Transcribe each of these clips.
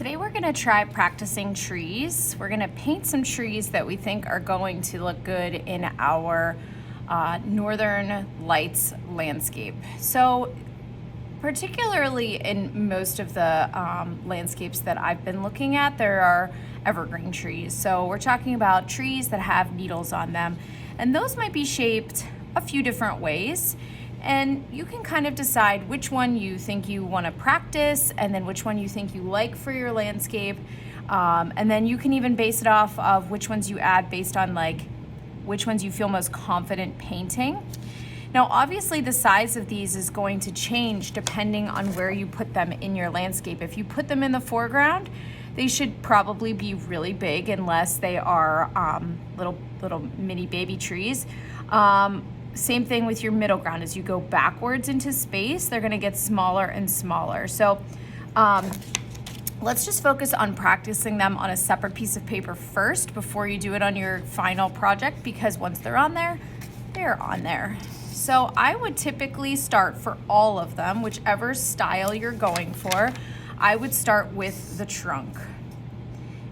Today we're going to try practicing trees. We're going to paint some trees that we think are going to look good in our Northern Lights landscape. So particularly in most of the landscapes that I've been looking at, there are evergreen trees. So we're talking about trees that have needles on them, and those might be shaped a few different ways. And you can kind of decide which one you think you want to practice and then which one you think you like for your landscape. And then you can even base it off of which ones you add based on like which ones you feel most confident painting. Now, obviously the size of these is going to change depending on where you put them in your landscape. If you put them in the foreground, they should probably be really big unless they are little mini baby trees. Same thing with your middle ground. As you go backwards into space, they're going to get smaller and smaller. So let's just focus on practicing them on a separate piece of paper first before you do it on your final project, because once they're on there, they're on there. So I would typically start for all of them, whichever style you're going for, I would start with the trunk.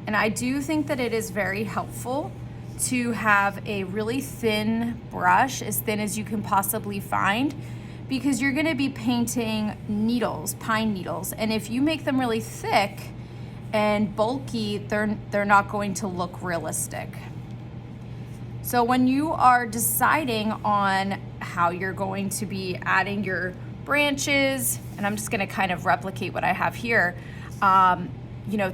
And I do think that it is very helpful to have a really thin brush, as thin as you can possibly find, because you're gonna be painting needles, pine needles. And if you make them really thick and bulky, they're not going to look realistic. So when you are deciding on how you're going to be adding your branches, and I'm just gonna kind of replicate what I have here,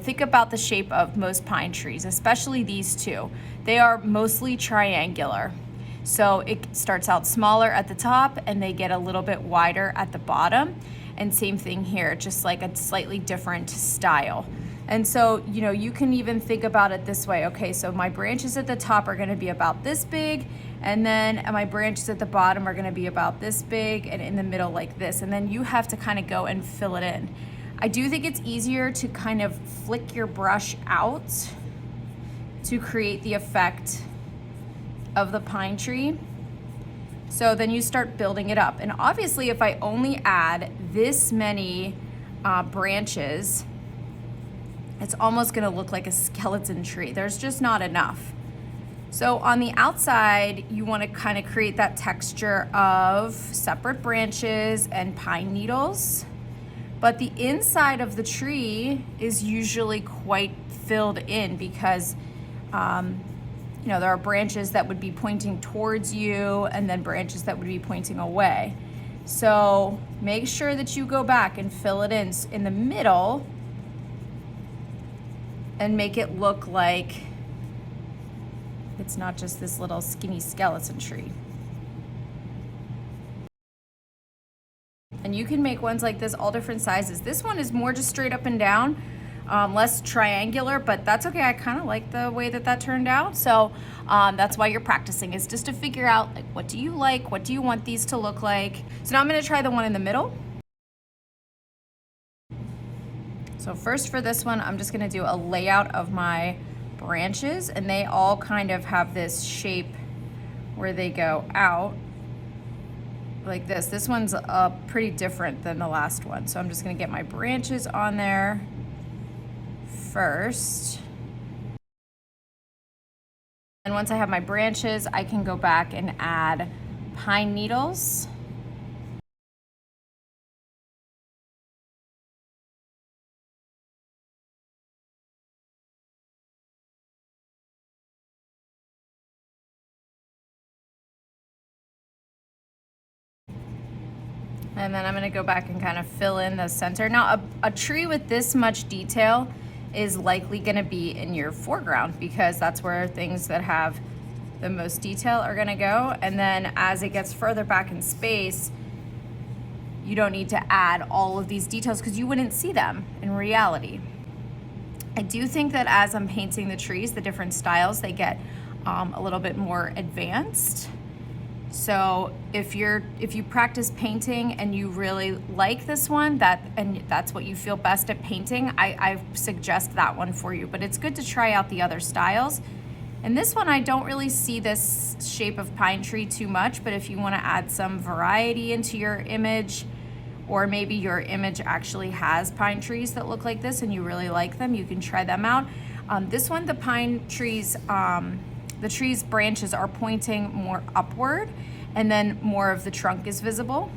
think about the shape of most pine trees, especially these two. They are mostly triangular. So it starts out smaller at the top and they get a little bit wider at the bottom. And same thing here, just like a slightly different style. And so, you can even think about it this way. Okay, so my branches at the top are gonna be about this big, and then my branches at the bottom are gonna be about this big, and in the middle like this. And then you have to kind of go and fill it in. I do think it's easier to kind of flick your brush out to create the effect of the pine tree. So then you start building it up. And obviously if I only add this many branches, it's almost gonna look like a skeleton tree. There's just not enough. So on the outside, you wanna kind of create that texture of separate branches and pine needles. But the inside of the tree is usually quite filled in because there are branches that would be pointing towards you and then branches that would be pointing away. So make sure that you go back and fill it in the middle and make it look like it's not just this little skinny skeleton tree. And you can make ones like this all different sizes. This one is more just straight up and down, less triangular, but that's okay. I kind of like the way that turned out. So that's why you're practicing, is just to figure out like, what do you like? What do you want these to look like? So now I'm gonna try the one in the middle. So first for this one, I'm just gonna do a layout of my branches, and they all kind of have this shape where they go out like this. This one's pretty different than the last one. So I'm just gonna get my branches on there first. And once I have my branches, I can go back and add pine needles. And then I'm gonna go back and kind of fill in the center. Now, a tree with this much detail is likely gonna be in your foreground because that's where things that have the most detail are gonna go. And then as it gets further back in space, you don't need to add all of these details because you wouldn't see them in reality. I do think that as I'm painting the trees, the different styles, they get a little bit more advanced. So if you practice painting and you really like this one, and that's what you feel best at painting, I suggest that one for you. But it's good to try out the other styles. And this one, I don't really see this shape of pine tree too much, but if you want to add some variety into your image, or maybe your image actually has pine trees that look like this and you really like them, you can try them out. This one, the pine trees, the tree's branches are pointing more upward, and then more of the trunk is visible.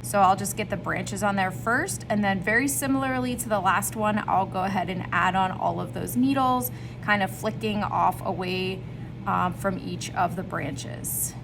So I'll just get the branches on there first, and then very similarly to the last one, I'll go ahead and add on all of those needles, kind of flicking off away from each of the branches.